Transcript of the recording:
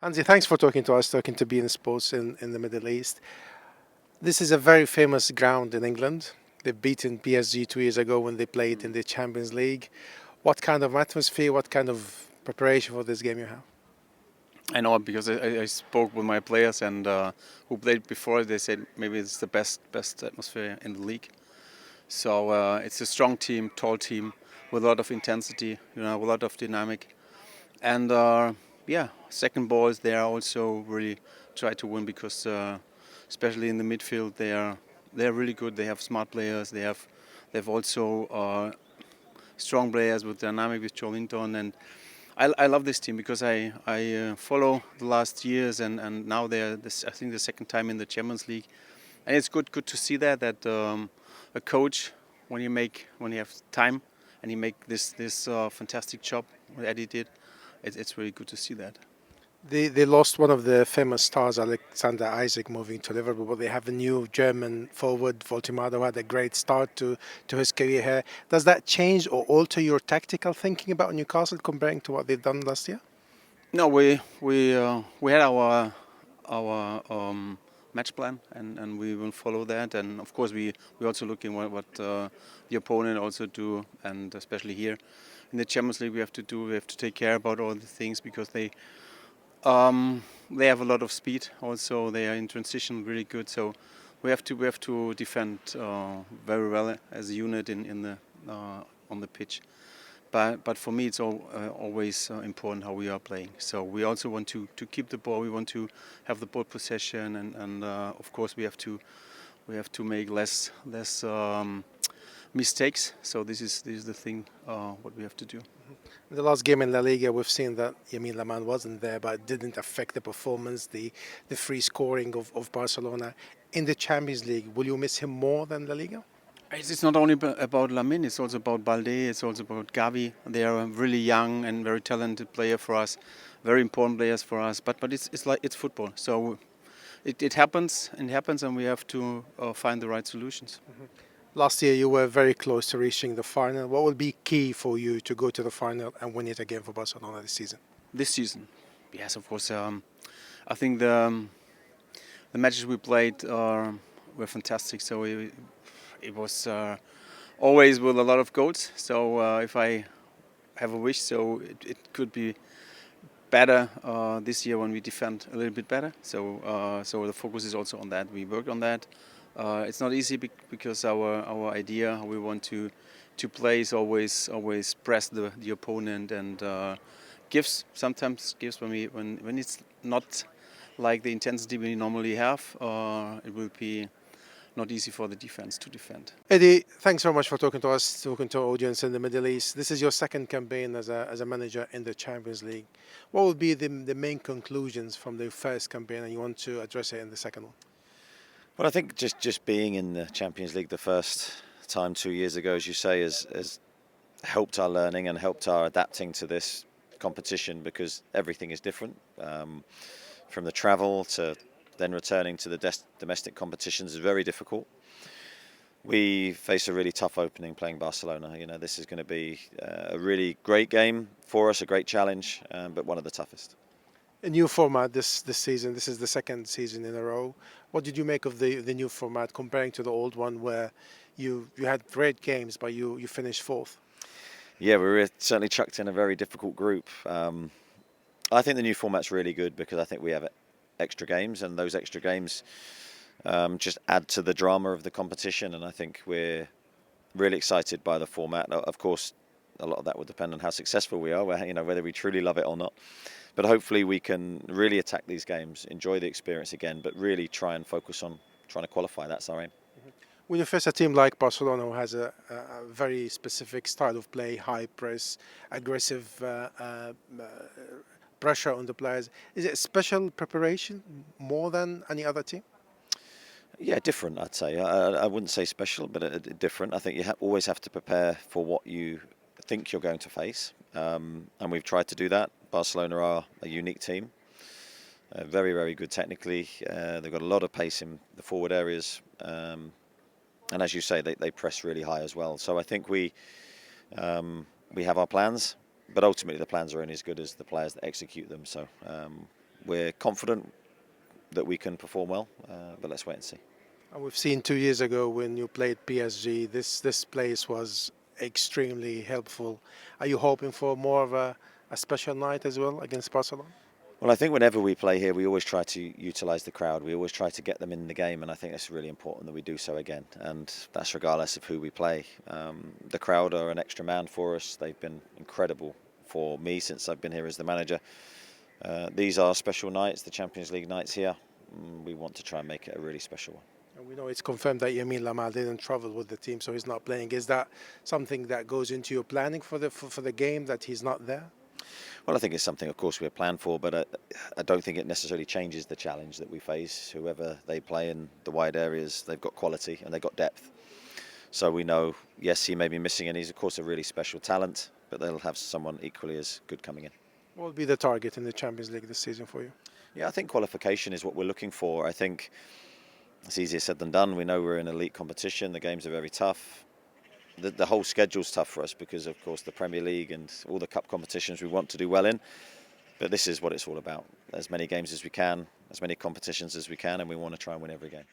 Hansi, thanks for talking to us, talking to beIN Sports in the Middle East. This is a very famous ground in England. They've beaten PSG 2 years ago when they played in the Champions League. What kind of atmosphere, what kind of preparation for this game you have? I know because I spoke with my players and who played before. They said maybe it's the best atmosphere in the league. So it's a strong team, tall team with a lot of intensity, a lot of dynamic, and yeah, second balls they are also really try to win because especially in the midfield they are really good. They have smart players. They've also strong players with dynamic with Jolinton and I love this team because I follow the last years and now they're this, I think the second time in the Champions League, and it's good to see that a coach when you have time and he make this fantastic job that Eddie did, it's really good to see that. They lost one of the famous stars, Alexander Isaac, moving to Liverpool, but they have a new German forward, Voltimado, who had a great start to his career here. Does that change or alter your tactical thinking about Newcastle comparing to what they've done last year? No, we had our match plan and we will follow that. And of course, we also looking what the opponent also do, and especially here in the Champions League, we have to do. We have to take care about all the things because they have a lot of speed. Also, they are in transition really good. So we have to defend very well as a unit in the on the pitch. But for me, it's always important how we are playing. So we also want to keep the ball. We want to have the ball possession, and of course we have to make less mistakes. So this is the thing what we have to do. In the last game in La Liga, we've seen that Yamin Lamane wasn't there, but it didn't affect the performance, the free scoring of Barcelona. In the Champions League, will you miss him more than La Liga? It's not only about Lamine, it's also about Balde, it's also about Gavi. They are a really young and very talented player for us, very important players for us. But it's like it's football, so it happens and we have to find the right solutions. Last year, you were very close to reaching the final. What will be key for you to go to the final and win it again for Barcelona this season? This season, yes, of course. I think the matches we played were fantastic. So it was always with a lot of goals. So if I have a wish, so it could be better this year when we defend a little bit better. So the focus is also on that. We worked on that. It's not easy because our idea how we want to play is always press the opponent and sometimes gives when it's not like the intensity we normally have. It will be not easy for the defense to defend. Eddie, thanks so much for talking to us, talking to our audience in the Middle East. This is your second campaign as a manager in the Champions League. What will be the main conclusions from the first campaign, and you want to address it in the second one? Well, I think just being in the Champions League the first time 2 years ago, as you say, has helped our learning and helped our adapting to this competition because everything is different. From the travel to then returning to the domestic competitions is very difficult. We face a really tough opening playing Barcelona. This is going to be a really great game for us, a great challenge, but one of the toughest. A new format this season. This is the second season in a row. What did you make of the new format comparing to the old one where you had great games but you finished fourth? Yeah, we were certainly chucked in a very difficult group. I think the new format's really good because I think we have extra games, and those extra games just add to the drama of the competition. And I think we're really excited by the format. Of course, a lot of that will depend on how successful we are, whether we truly love it or not. But hopefully we can really attack these games, enjoy the experience again, but really try and focus on trying to qualify. That's our aim. When you face a team like Barcelona, who has a very specific style of play, high press, aggressive pressure on the players, is it special preparation more than any other team? Yeah, different, I'd say. I wouldn't say special, but different. I think you always have to prepare for what you think you're going to face, and we've tried to do that. Barcelona are a unique team, very, very good technically. They've got a lot of pace in the forward areas, and as you say, they press really high as well. So I think we have our plans, but ultimately the plans are only as good as the players that execute them. So we're confident that we can perform well, but let's wait and see. And we've seen 2 years ago when you played PSG, this place was extremely helpful. Are you hoping for more of a special night as well against Barcelona? Well, I think whenever we play here, we always try to utilise the crowd. We always try to get them in the game, and I think it's really important that we do so again. And that's regardless of who we play. The crowd are an extra man for us. They've been incredible for me since I've been here as the manager. These are special nights, the Champions League nights here. We want to try and make it a really special one. And we know it's confirmed that Yamin Lamal didn't travel with the team, so he's not playing. Is that something that goes into your planning for the game, that he's not there? Well, I think it's something, of course, we're planned for, but I don't think it necessarily changes the challenge that we face. Whoever they play in the wide areas, they've got quality and they've got depth. So we know, yes, he may be missing, and he's, of course, a really special talent, but they'll have someone equally as good coming in. What will be the target in the Champions League this season for you? Yeah, I think qualification is what we're looking for. I think it's easier said than done. We know we're in elite competition. The games are very tough. The whole schedule's tough for us because, of course, the Premier League and all the cup competitions we want to do well in. But this is what it's all about. As many games as we can, as many competitions as we can, and we want to try and win every game.